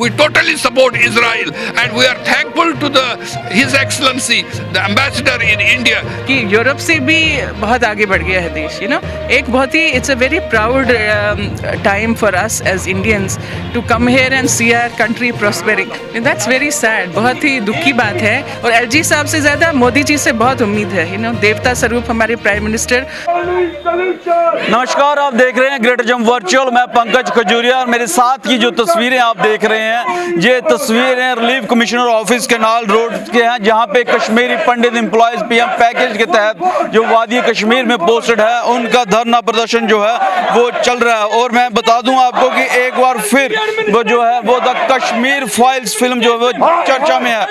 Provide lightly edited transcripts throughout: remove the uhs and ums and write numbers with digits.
We totally support Israel, and we are thankful to His Excellency, the Ambassador in India. कि Europe से भी बहुत आगे बढ़ गया है देश, एक बहुत ही it's a very proud time for us as Indians to come here and see our country prospering. That's very sad, बहुत ही दुख की बात है. और एलजी साहब से ज़्यादा मोदी जी से बहुत उम्मीद है, देवता स्वरूप हमारे प्राइम मिनिस्टर. नमस्कार, आप देख रहे हैं ग्रेटर जम वर्चुअल. मैं पंकज खजूरिया और मेरे साथ की जो तस्वीरें आप देख रहे हैं, ये तस्वीरें relief commissioner office canal road के हैं, जहां पे कश्मीरी पंडित एम्प्लॉयज पीएम पैकेज के तहत जो वादी कश्मीर में पोस्टेड है उनका धरना प्रदर्शन जो है वो चल रहा है. और मैं बता दूं आपको कि एक बार फिर वो जो है वो द कश्मीर फाइल्स फिल्म जो है वो चर्चा में है.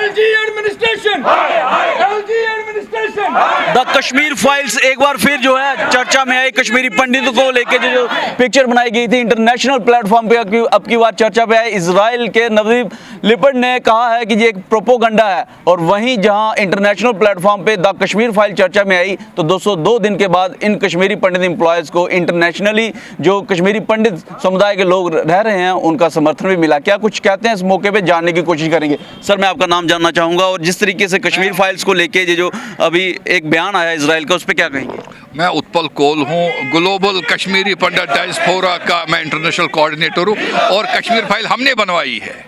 द कश्मीर फाइल्स एक बार फिर जो है चर्चा में आई. कश्मीरी पंडितों को लेकर जो पिक्चर बनाई गई थी इंटरनेशनल प्लेटफॉर्म पे अब की बार चर्चा पे है. इजराइल के नवीब लिपट ने कहा है कि ये एक प्रोपोगंडा है. और वहीं जहां इंटरनेशनल प्लेटफॉर्म पे द कश्मीर फाइल चर्चा में आई तो 202 दिन के बाद इन कश्मीरी पंडित एम्प्लॉयज़ को इंटरनेशनली जो कश्मीरी पंडित समुदाय के लोग रह रहे हैं उनका समर्थन भी मिला. क्या कुछ कहते हैं इस मौके पर जानने की कोशिश करेंगे. सर, मैं आपका नाम जानना चाहूँगा और जिस तरीके से कश्मीर फाइल्स को लेके ये जो अभी एक बयान आया इजराइल का, उस पर क्या कहेंगे. मैं उत्पल कोल हूँ, ग्लोबल कश्मीरी पंडित डायस्पोरा का मैं इंटरनेशनल कोऑर्डिनेटर हूँ और कश्मीर फाइल हमने बनवाई है.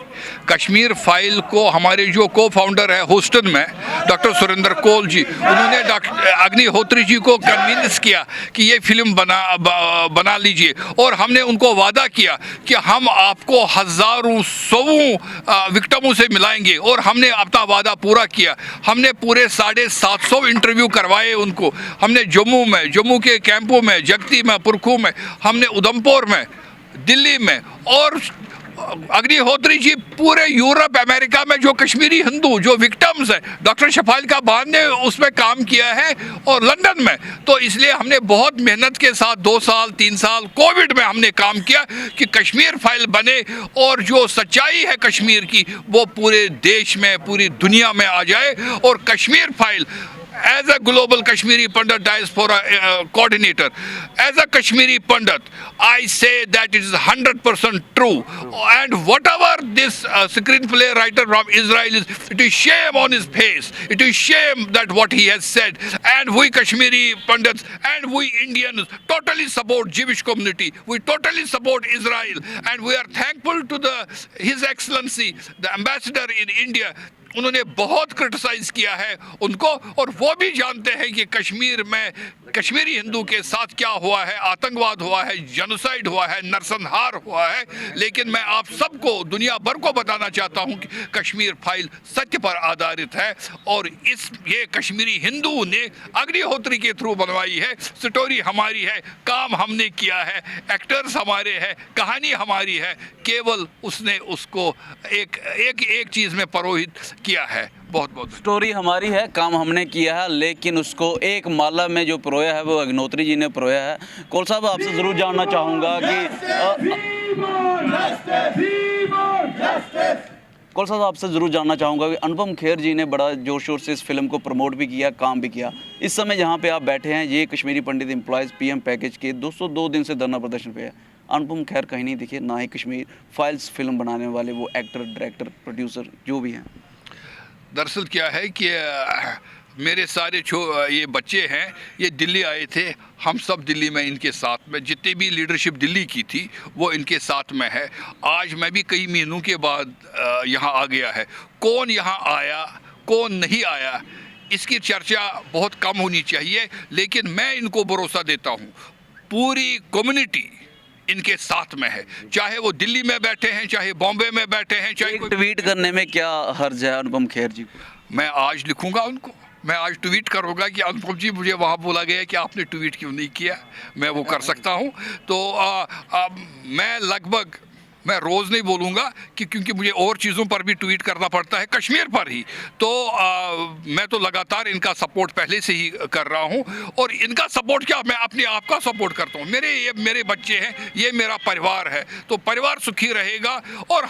कश्मीर फाइल को हमारे जो को फाउंडर है होस्टन में डॉक्टर सुरेंद्र कोल जी, उन्होंने डॉक्टर अग्निहोत्री जी को कन्विंस किया कि ये फिल्म बना लीजिए. और हमने उनको वादा किया कि हम आपको हज़ारों सौों विक्टिमों से मिलाएंगे. और हमने अपना वादा पूरा किया. हमने पूरे 750 इंटरव्यू करवाए उनको. हमने जम्मू के कैंपों में, जगती में, पुरखू में, हमने उधमपुर में, दिल्ली में, और अग्निहोत्री जी पूरे यूरोप अमेरिका में जो कश्मीरी हिंदू जो विक्टिम्स हैं, डॉक्टर शफाइल का बान ने उसमें काम किया है, और लंदन में. तो इसलिए हमने बहुत मेहनत के साथ 2 साल 3 साल कोविड में हमने काम किया कि कश्मीर फाइल बने और जो सच्चाई है कश्मीर की वो पूरे देश में, पूरी दुनिया में आ जाए. और Kashmir file as a global Kashmiri Pandit diaspora coordinator, as a Kashmiri Pandit, I say that it is 100% true. And whatever this screenplay writer from Israel is, it is shame on his face. It is shame that what he has said. And we Kashmiri Pandits and we Indians totally support Jewish community. We totally support Israel. And we are thankful to His Excellency, the Ambassador in India. उन्होंने बहुत criticise किया है उनको, और वो भी जानते हैं कि कश्मीर में कश्मीरी हिंदू के साथ क्या हुआ है. आतंकवाद हुआ है, जेनोसाइड हुआ है, नरसंहार हुआ है. लेकिन मैं आप सबको, दुनिया भर को बताना चाहता हूं कि कश्मीर फाइल सत्य पर आधारित है. और ये कश्मीरी हिंदू ने अग्निहोत्री के थ्रू बनवाई है. स्टोरी हमारी है, काम हमने किया है, एक्टर्स हमारे हैं, कहानी हमारी है. केवल उसने उसको एक चीज़ में परोहित किया है. बहुत बहुत स्टोरी हमारी है, काम हमने किया है, लेकिन उसको एक माला में जो परोया है वो अग्निहोत्री जी ने परोया है. कोल साहब, आपसे ज़रूर जानना चाहूँगा कि कोल साहब आपसे ज़रूर जानना चाहूँगा कि अनुपम खेर जी ने बड़ा जोर शोर से इस फिल्म को प्रमोट भी किया, काम भी किया. इस समय जहाँ पे आप बैठे हैं, ये कश्मीरी पंडित एम्प्लॉयज़ पीएम पैकेज के 202 दिन से धरना प्रदर्शन पे है. अनुपम खेर कहीं नहीं दिखे, ना ही कश्मीर फाइल्स फिल्म बनाने वाले वो एक्टर, डायरेक्टर, प्रोड्यूसर जो भी हैं. दरअसल क्या है कि मेरे सारे ये बच्चे हैं, ये दिल्ली आए थे. हम सब दिल्ली में इनके साथ में, जितनी भी लीडरशिप दिल्ली की थी वो इनके साथ में है. आज मैं भी कई महीनों के बाद यहाँ आ गया है. कौन यहाँ आया, कौन नहीं आया, इसकी चर्चा बहुत कम होनी चाहिए. लेकिन मैं इनको भरोसा देता हूँ, पूरी कम्युनिटी इनके साथ में है. चाहे वो दिल्ली में बैठे हैं, चाहे बॉम्बे में बैठे हैं, चाहे ट्वीट करने में क्या हर्ज है अनुपम खेर जी को. मैं आज लिखूंगा उनको, मैं आज ट्वीट करूंगा कि अनुपम जी, मुझे वहाँ बोला गया कि आपने ट्वीट क्यों नहीं किया. मैं वो कर सकता हूँ. तो मैं मैं रोज़ नहीं बोलूँगा कि क्योंकि मुझे और चीज़ों पर भी ट्वीट करना पड़ता है, कश्मीर पर ही. तो मैं तो लगातार इनका सपोर्ट पहले से ही कर रहा हूँ. और इनका सपोर्ट क्या, मैं अपने आप का सपोर्ट करता हूँ. मेरे बच्चे हैं, ये मेरा परिवार है, तो परिवार सुखी रहेगा. और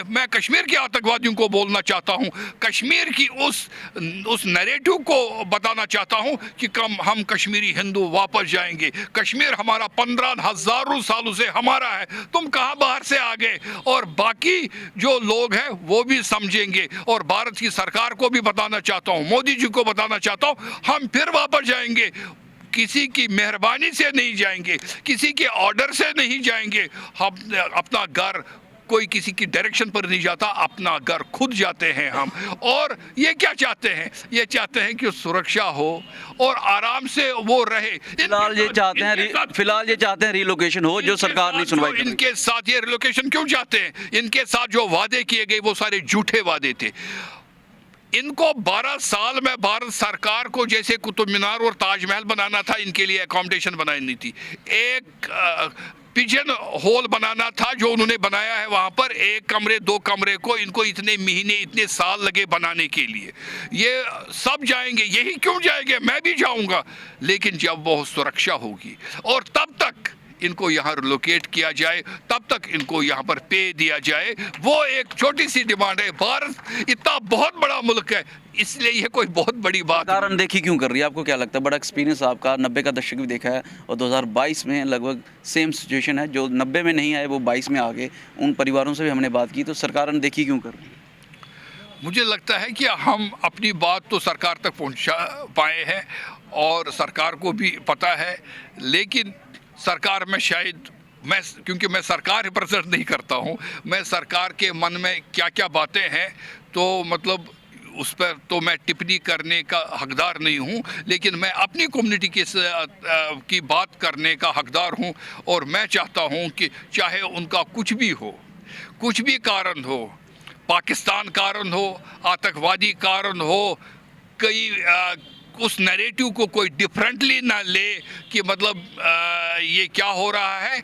मैं कश्मीर के आतंकवादियों को बोलना चाहता हूँ, कश्मीर की उस नैरेटिव को बताना चाहता हूँ कि हम कश्मीरी हिंदू वापस जाएंगे. कश्मीर हमारा 15,000 सालों से हमारा है. तुम कहाँ बाहर से आ गए और बाकी जो लोग हैं वो भी समझेंगे। और भारत की सरकार को भी बताना चाहता हूँ, मोदी जी को बताना चाहता हूँ, हम फिर वापस जाएंगे, किसी की मेहरबानी से नहीं जाएंगे, किसी के ऑर्डर से नहीं जाएंगे। हम अपना घर कोई किसी की डायरेक्शन पर नहीं जाता, अपना घर खुद जाते हैं हम। और ये क्या चाहते हैं? ये चाहते हैं कि सुरक्षा हो और आराम से वो रहे। फिलहाल ये चाहते हैं रिलोकेशन हो, जो सरकार नहीं सुनवाई कर रही। इनके साथ ये रिलोकेशन क्यों चाहते हैं? इनके साथ जो वादे किए गए वो सारे झूठे वादे थे। इनको 12 साल में भारत सरकार को जैसे कुतुब मीनार और ताजमहल बनाना था, इनके लिए अकोमोडेशन बनानी थी। एक पिजन होल बनाना था जो उन्होंने बनाया है, वहाँ पर 1 कमरे 2 कमरे को इनको इतने महीने इतने साल लगे बनाने के लिए। ये सब जाएंगे, यही क्यों जाएंगे? मैं भी जाऊँगा, लेकिन जब वो सुरक्षा होगी और तब तक इनको यहाँ रिलोकेट किया जाए, तब तक इनको यहाँ पर पे दिया जाए। वो एक छोटी सी डिमांड है। भारत इतना बहुत बड़ा मुल्क है, इसलिए ये कोई बहुत बड़ी बात सरकार अनदेखी क्यों कर रही है? आपको क्या लगता है? बड़ा एक्सपीरियंस आपका, 90 का दशक भी देखा है और 2022 में लगभग सेम सिचुएशन है। जो 90 में नहीं आए वो 22 में आ गए। उन परिवारों से भी हमने बात की, तो सरकार अनदेखी क्यों कर रही है? मुझे लगता है कि हम अपनी बात तो सरकार तक पहुंचा पाए हैं और सरकार को भी पता है, लेकिन सरकार में शायद क्योंकि मैं सरकार रिप्रेजेंट नहीं करता हूं, मैं सरकार के मन में क्या क्या बातें हैं तो मतलब उस पर तो मैं टिप्पणी करने का हकदार नहीं हूं, लेकिन मैं अपनी कम्युनिटी की बात करने का हकदार हूं। और मैं चाहता हूं कि चाहे उनका कुछ भी हो, कुछ भी कारण हो, पाकिस्तान कारण हो, आतंकवादी कारण हो, कई उस नैरेटिव को कोई डिफरेंटली ना ले कि मतलब ये क्या हो रहा है।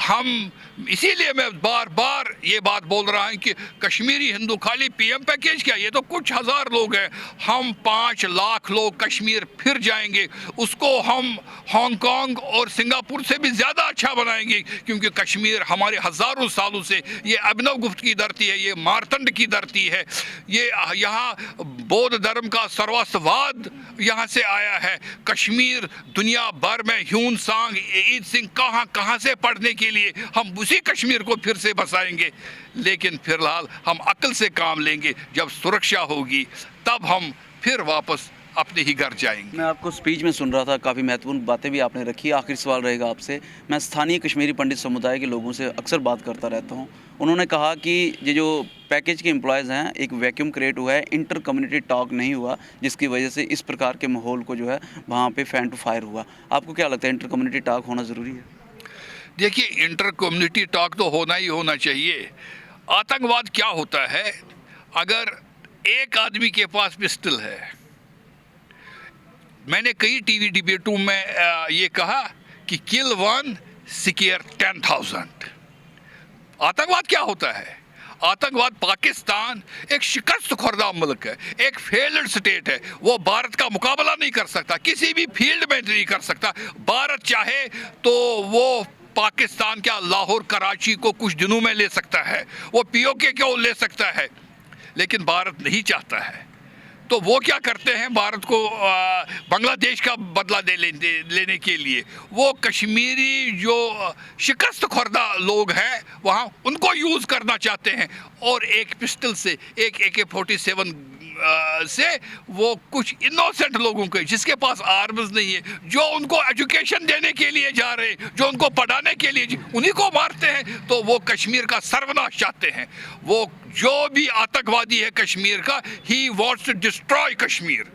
हम इसीलिए मैं बार बार ये बात बोल रहा हूँ कि कश्मीरी हिंदू खाली पीएम पैकेज क्या, ये तो कुछ हज़ार लोग हैं। हम 5 लाख लोग कश्मीर फिर जाएंगे, उसको हम हांगकांग और सिंगापुर से भी ज़्यादा अच्छा बनाएंगे, क्योंकि कश्मीर हमारे हज़ारों सालों से ये अभिनव गुप्त की धरती है, ये मारतंड की धरती है, ये यहाँ बौद्ध धर्म का सर्वस्ववाद यहाँ से आया है। कश्मीर दुनिया भर में ह्यून सांग, ईद सिंह कहाँ से पढ़ने के लिए हम उसी कश्मीर को फिर से बसाएंगे। लेकिन फिलहाल हम अक्ल से काम लेंगे, जब सुरक्षा होगी तब हम फिर वापस अपने ही घर जाएंगे। मैं आपको स्पीच में सुन रहा था, काफ़ी महत्वपूर्ण बातें भी आपने रखी। आखिरी सवाल रहेगा आपसे। मैं स्थानीय कश्मीरी पंडित समुदाय के लोगों से अक्सर बात करता रहता हूँ। उन्होंने कहा कि ये जो पैकेज के एम्प्लॉयज़ हैं, एक वैक्यूम क्रिएट हुआ है, इंटर कम्युनिटी टॉक नहीं हुआ, जिसकी वजह से इस प्रकार के माहौल को जो है वहाँ पे फैन टू फायर हुआ। आपको क्या लगता है, इंटर कम्युनिटी टॉक होना ज़रूरी है? देखिए, इंटर कम्युनिटी टॉक तो होना ही होना चाहिए। आतंकवाद क्या होता है? अगर एक आदमी के पास पिस्टल है, मैंने कई टीवी डिबेटों में ये कहा कि किल 1 सिक्योर 10,000। आतंकवाद क्या होता है? आतंकवाद, पाकिस्तान एक शिकस्त खुर्दा मुल्क है, एक फेल्ड स्टेट है। वो भारत का मुकाबला नहीं कर सकता, किसी भी फील्ड में नहीं कर सकता। भारत चाहे तो वो पाकिस्तान क्या लाहौर कराची को कुछ दिनों में ले सकता है, वो पीओके को ले सकता है, लेकिन भारत नहीं चाहता है। तो वो क्या करते हैं, भारत को बांग्लादेश का बदला लेने के लिए वो कश्मीरी जो शिकस्त खुर्दा लोग हैं वहाँ उनको यूज़ करना चाहते हैं। और एक पिस्टल से, एक AK-47 से वो कुछ इनोसेंट लोगों के, जिसके पास आर्म्स नहीं है, जो उनको एजुकेशन देने के लिए जा रहे हैं, जो उनको पढ़ाने के लिए, उन्हीं को मारते हैं। तो वो कश्मीर का सर्वनाश चाहते हैं। वो जो भी आतंकवादी है कश्मीर का, he wants to destroy Kashmir.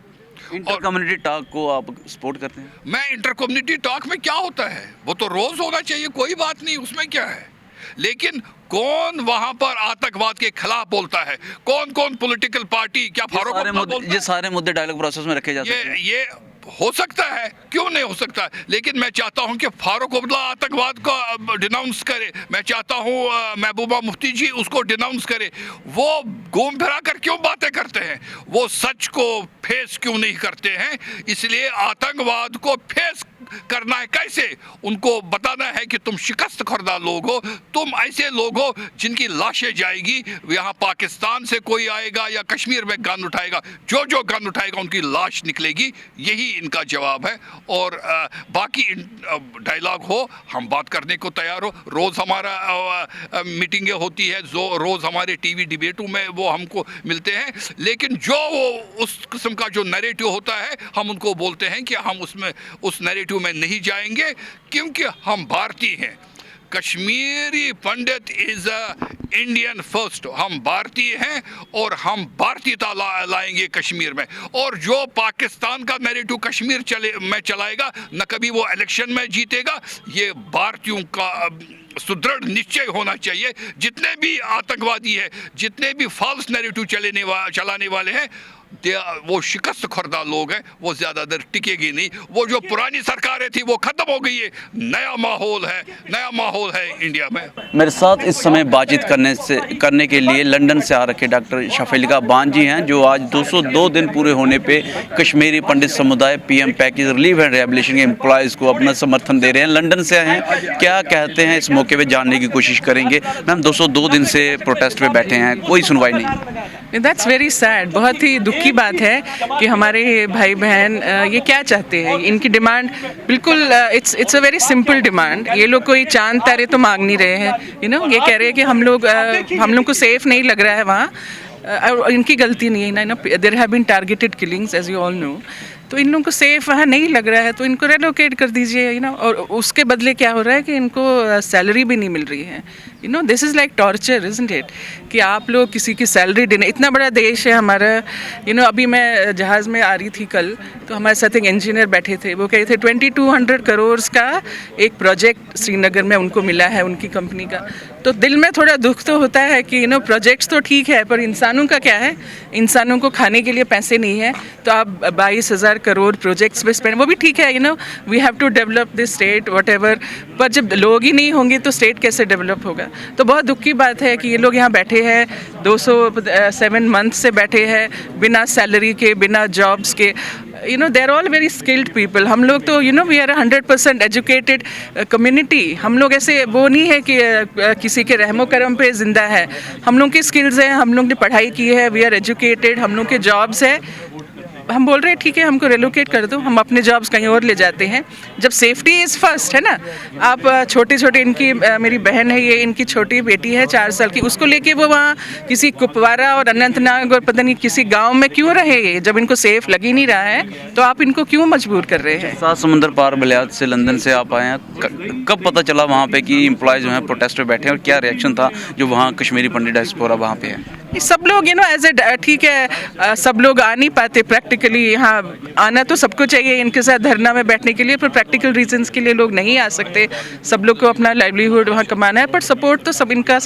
Inter community talk को आप सपोर्ट करते हैं? मैं इंटर कम्युनिटी टॉक में क्या होता है, वो तो रोज होना चाहिए, कोई बात नहीं, उसमें क्या है। लेकिन कौन वहां पर आतंकवाद के खिलाफ बोलता है, कौन कौन पॉलिटिकल पार्टी, क्या फारूक अब्दुल्ला बोलता है? ये सारे मुद्दे डायलॉग प्रोसेस में रखे जा सकते हैं। ये हो सकता है, क्यों नहीं हो सकता, लेकिन मैं चाहता हूं कि फारूक अब्दुल्ला आतंकवाद को डिनाउंस करे। मैं चाहता हूं महबूबा मुफ्ती जी उसको डिनाउंस करे। वो घूम फिरा कर क्यों बातें करते हैं, वो सच को फेस क्यों नहीं करते हैं? इसलिए आतंकवाद को फेस करना है कैसे, उनको बताना है कि तुम शिकस्त खुर्दा लोग हो, तुम ऐसे लोग हो जिनकी लाशें जाएगी, यहाँ पाकिस्तान से कोई आएगा या कश्मीर में गन उठाएगा, जो जो गन उठाएगा उनकी लाश निकलेगी, यही इनका जवाब है। और बाकी डायलॉग हो, हम बात करने को तैयार हो, रोज़ हमारा मीटिंगें होती है, जो रोज़ हमारे टीवी डिबेटों में वो हमको मिलते हैं, लेकिन जो वो उस किस्म का जो नैरेटिव होता है हम उनको बोलते हैं कि हम उसमें उस नैरेटिव में नहीं जाएंगे, क्योंकि हम भारतीय हैं। कश्मीरी पंडित इज इंडियन फर्स्ट, हम भारतीय हैं और हम भारतीयता लाएंगे कश्मीर में। और जो पाकिस्तान का नैरेटिव कश्मीर में चलाएगा, न कभी वो इलेक्शन में जीतेगा। ये भारतीयों का सुदृढ़ निश्चय होना चाहिए। जितने भी आतंकवादी है, जितने भी फॉल्स नैरेटिव चलाने वाले हैं, वो शिकस्त खुर्दा लोग हैं, वो ज़्यादा देर टिकेगी नहीं। वो जो पुरानी सरकारें थी वो ख़त्म हो गई है, नया माहौल है इंडिया में। मेरे साथ इस समय बातचीत करने के लिए लंदन से आ रखे डॉक्टर शफीलिका बान जी हैं, जो आज 202 दिन पूरे होने पे कश्मीरी पंडित समुदाय PM package relief and rehabilitation के एम्प्लॉयज़ को अपना समर्थन दे रहे हैं। लंदन से आए हैं, क्या कहते हैं इस मौके पे जानने की कोशिश करेंगे। मैम, 202 दिन से प्रोटेस्ट पे बैठे हैं, कोई सुनवाई नहीं। दैट्स वेरी सैड, बहुत ही दुख की बात है कि हमारे भाई बहन ये क्या चाहते हैं। इनकी डिमांड बिल्कुल it's a very simple demand. ये लोग कोई चांद तारे तो मांग नहीं रहे हैं, ये कह रहे हैं कि हम लोग को सेफ नहीं लग रहा है वहाँ। इनकी गलती नहीं है ना, there have been targeted killings as you all know. तो इन लोगों को सेफ वहाँ नहीं लग रहा है तो इनको रेलोकेट कर दीजिए, और उसके बदले क्या हो रहा है कि इनको सैलरी भी नहीं मिल रही है। This is like torture, isn't it, कि आप लोग किसी की सैलरी देने। इतना बड़ा देश है हमारा। अभी मैं जहाज़ में आ रही थी कल, तो हमारे साथ एक इंजीनियर बैठे थे, वो कहे थे 2200 करोड़ का एक प्रोजेक्ट श्रीनगर में उनको मिला है, उनकी कंपनी का। तो दिल में थोड़ा दुख तो होता है कि प्रोजेक्ट्स तो ठीक है, पर इंसानों का क्या है। इंसानों को खाने के लिए पैसे नहीं है, तो आप 22,000 करोड़ प्रोजेक्ट्स पे स्पेंड, वो भी ठीक है, we have to develop this state whatever. पर जब लोग ही नहीं होंगे तो स्टेट कैसे डेवलप होगा। तो बहुत दुख की बात है कि ये लोग यहाँ बैठे हैं, 207 मंथ से बैठे हैं बिना सैलरी के, बिना जॉब्स के। they are all very skilled people. हम लोग तो we are 100% educated community. हम लोग ऐसे वो नहीं है कि किसी के रहमो करम पे ज़िंदा है। हम लोग की स्किल्स हैं, हम लोग ने पढ़ाई की है, we are educated, हम लोग के जॉब्स है। हम बोल रहे हैं ठीक है, हमको रेलोकेट कर दो, हम अपने जॉब्स कहीं और ले जाते हैं। जब सेफ्टी इज़ फर्स्ट है ना। आप छोटे इनकी मेरी बहन है, ये इनकी छोटी बेटी है 4 साल की, उसको लेके वो वहाँ किसी कुपवारा और अनंतनाग और पता नहीं किसी गांव में क्यों रहे ये, जब इनको सेफ लग ही नहीं रहा है तो आप इनको क्यों मजबूर कर रहे हैं। 7 समुंदर पार बलियाद से लंदन से आप आए हैं, कब पता चला वहाँ पे कि एम्प्लॉयज़ जो हैं प्रोटेस्ट पे बैठे हैं, और क्या रिएक्शन था जो वहाँ कश्मीरी पंडित डायस्पोरा वहाँ पे है। सब लोग एज ए ठीक है, सब लोग आ नहीं पाते प्रैक्टिकली। यहाँ आना तो सबको चाहिए इनके साथ धरना में बैठने के लिए, पर प्रैक्टिकल रीजंस के लिए लोग नहीं आ सकते। सब लोग को अपना लाइवलीहुड वहाँ कमाना है, पर सपोर्ट तो सबका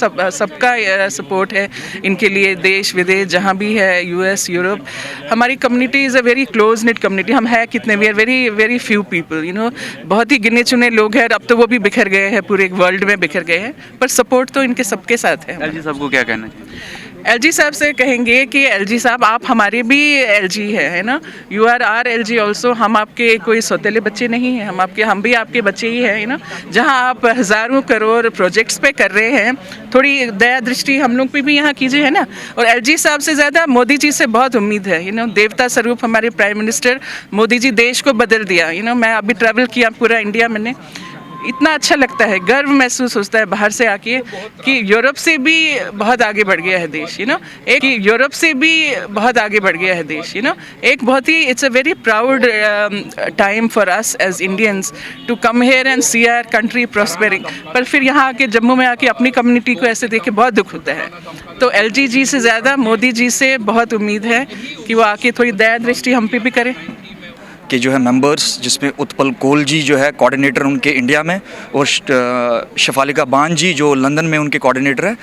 सपोर्ट है इनके लिए, देश विदेश जहाँ भी है, US यूरोप। हमारी community is a very close knit community. हम है कितने, we are very very few people, बहुत ही गिने चुने लोग हैं। अब तो वो भी बिखर गए हैं, पूरे वर्ल्ड में बिखर गए हैं, पर सपोर्ट तो इनके सबके साथ है। LG साहब को क्या कहना चाहिए। LG साहब से कहेंगे कि LG साहब आप हमारे भी LG है ना, you are are LG also. हम आपके कोई सौतेले बच्चे नहीं हैं, हम भी आपके बच्चे ही हैं जहां आप हज़ारों करोड़ प्रोजेक्ट्स पे कर रहे हैं, थोड़ी दया दृष्टि हम लोग पे भी यहाँ कीजिए, है ना। और LG साहब से ज़्यादा मोदी जी से बहुत उम्मीद है। देवता स्वरूप हमारे प्राइम मिनिस्टर मोदी जी देश को बदल दिया। मैं अभी ट्रैवल किया पूरा इंडिया, मैंने इतना अच्छा लगता है, गर्व महसूस होता है बाहर से आके कि यूरोप से भी बहुत आगे बढ़ गया है देश। यूरोप से भी बहुत आगे बढ़ गया है देश। एक बहुत ही it's a very proud time for us as Indians to come here and see our country prospering. पर फिर यहाँ आके जम्मू में आके अपनी कम्युनिटी को ऐसे देख के बहुत दुख होता है। तो LG जी से ज़्यादा मोदी जी से बहुत उम्मीद है कि वो आके थोड़ी दया दृष्टि हम पे भी करें। के जो है मेंबर्स, जिसमें उत्पल कोल जी जो है कोऑर्डिनेटर उनके इंडिया में, और शफालिका बान जी जो लंदन में उनके कोऑर्डिनेटर है,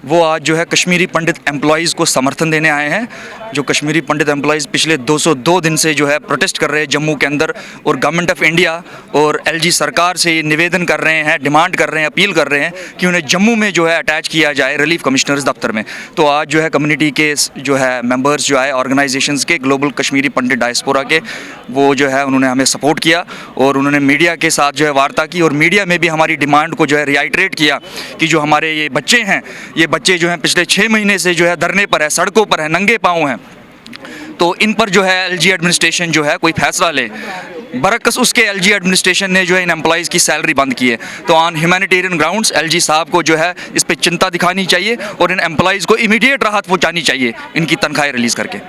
वो आज जो है कश्मीरी पंडित एम्प्लॉयज़ को समर्थन देने आए हैं। जो कश्मीरी पंडित एम्प्लॉइज़ पिछले 202 दिन से जो है प्रोटेस्ट कर रहे हैं जम्मू के अंदर, और गवर्नमेंट ऑफ इंडिया और एलजी सरकार से ये निवेदन कर रहे हैं, डिमांड कर रहे हैं, अपील कर रहे हैं कि उन्हें जम्मू में जो है अटैच किया जाए रिलीफ कमिश्नर्स दफ्तर में। तो आज जो है कम्युनिटी के जो है मेंबर्स जो है ऑर्गेनाइजेशंस के, ग्लोबल कश्मीरी पंडित डायस्पोरा के, वो जो है उन्होंने हमें सपोर्ट किया और उन्होंने मीडिया के साथ जो है वार्ता की, और मीडिया में भी हमारी डिमांड को जो है रिआइटरेट किया कि जो हमारे ये बच्चे हैं, ये बच्चे जो हैं पिछले 6 महीने से जो है धरने पर है, सड़कों पर है, नंगे पाँव हैं, तो इन पर जो है एलजी एडमिनिस्ट्रेशन जो है कोई फैसला ले। बरक्स उसके एलजी एडमिनिस्ट्रेशन ने जो है इन एम्प्लॉइज़ की सैलरी बंद की है। तो ऑन ह्यूमैनिटेरियन ग्राउंड्स एलजी साहब को जो है इस पर चिंता दिखानी चाहिए और इन एम्प्लॉइज़ को इमीडिएट राहत पहुंचानी चाहिए इनकी तनख्वाहें रिलीज़ करके।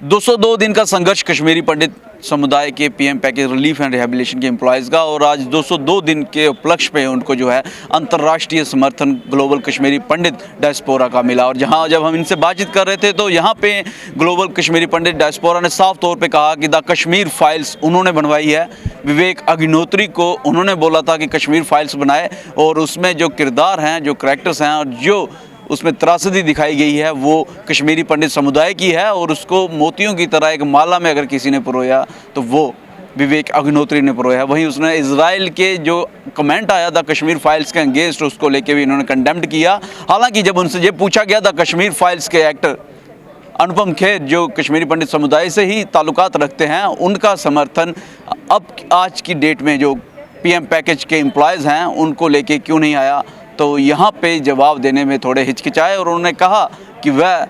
202 दिन का संघर्ष कश्मीरी पंडित समुदाय के PM package relief and rehabilitation के एम्प्लॉयज़ का, और आज 202 दिन के उपलक्ष्य पे उनको जो है अंतर्राष्ट्रीय समर्थन ग्लोबल कश्मीरी पंडित डायस्पोरा का मिला। और जहां जब हम इनसे बातचीत कर रहे थे तो यहाँ पे ग्लोबल कश्मीरी पंडित डायस्पोरा ने साफ तौर पे कहा कि द कश्मीर फाइल्स उन्होंने बनवाई है। विवेक अग्निहोत्री को उन्होंने बोला था कि कश्मीर फाइल्स बनाए, और उसमें जो किरदार हैं, जो करैक्टर्स हैं और जो उसमें त्रासदी दिखाई गई है वो कश्मीरी पंडित समुदाय की है, और उसको मोतियों की तरह एक माला में अगर किसी ने परोया तो वो विवेक अग्निहोत्री ने परोया है। वहीं उसने इजराइल के जो कमेंट आया था कश्मीर फाइल्स के अगेंस्ट, उसको लेके भी इन्होंने कंडेम्ड किया। हालांकि जब उनसे ये पूछा गया था कश्मीर फाइल्स के एक्टर अनुपम खेर जो कश्मीरी पंडित समुदाय से ही ताल्लुकात रखते हैं, उनका समर्थन अब आज की डेट में जो पीएम पैकेज के एम्प्लॉयज़ हैं उनको लेके क्यों नहीं आया, तो यहाँ पे जवाब देने में थोड़े हिचकिचाए और उन्होंने कहा कि वह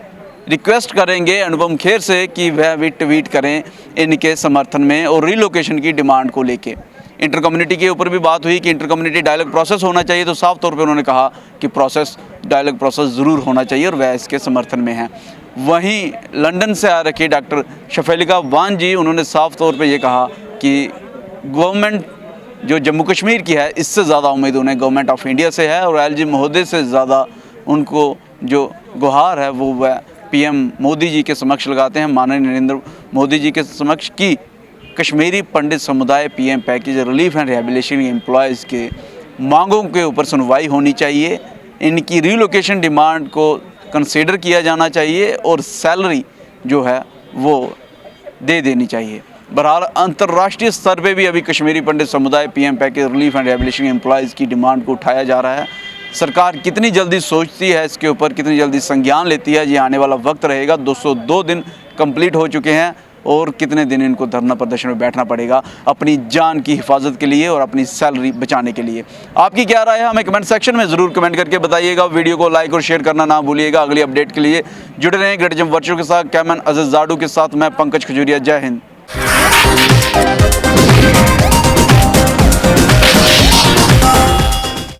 रिक्वेस्ट करेंगे अनुपम खेर से कि वह भी ट्वीट करें इनके समर्थन में और रिलोकेशन की डिमांड को लेके। इंटर कम्युनिटी के ऊपर भी बात हुई कि इंटर कम्युनिटी डायलॉग प्रोसेस होना चाहिए, तो साफ तौर पे उन्होंने कहा कि डायलॉग प्रोसेस ज़रूर होना चाहिए और वह इसके समर्थन में हैं। वहीं लंदन से आ रखी डॉक्टर शफालिका बान जी, उन्होंने साफ तौर पे ये कहा कि गवर्नमेंट जो जम्मू कश्मीर की है इससे ज़्यादा उम्मीद उन्हें गवर्नमेंट ऑफ इंडिया से है, और एलजी महोदय से ज़्यादा उनको जो गुहार है वो वह पीएम मोदी जी के समक्ष लगाते हैं, माननीय नरेंद्र मोदी जी के समक्ष, कि कश्मीरी पंडित समुदाय PM package relief and rehabilitation employees के मांगों के ऊपर सुनवाई होनी चाहिए, इनकी रिलोकेशन डिमांड को कंसीडर किया जाना चाहिए और सैलरी जो है वो दे देनी चाहिए। बहरहाल अंतर्राष्ट्रीय स्तर पे भी अभी कश्मीरी पंडित समुदाय PM package relief and rehabilitation employees की डिमांड को उठाया जा रहा है। सरकार कितनी जल्दी सोचती है इसके ऊपर, कितनी जल्दी संज्ञान लेती है, ये आने वाला वक्त रहेगा। 202 दिन कंप्लीट हो चुके हैं और कितने दिन इनको धरना प्रदर्शन में बैठना पड़ेगा अपनी जान की हिफाजत के लिए और अपनी सैलरी बचाने के लिए। आपकी क्या राय है हमें कमेंट सेक्शन में ज़रूर कमेंट करके बताइएगा। वीडियो को लाइक और शेयर करना ना भूलिएगा। अगली अपडेट के लिए जुड़े रहें ग्रेट जम वर्चुअल के साथ। कैमरामैन अजीज जाडू के साथ मैं पंकज खजूरिया। जय हिंद।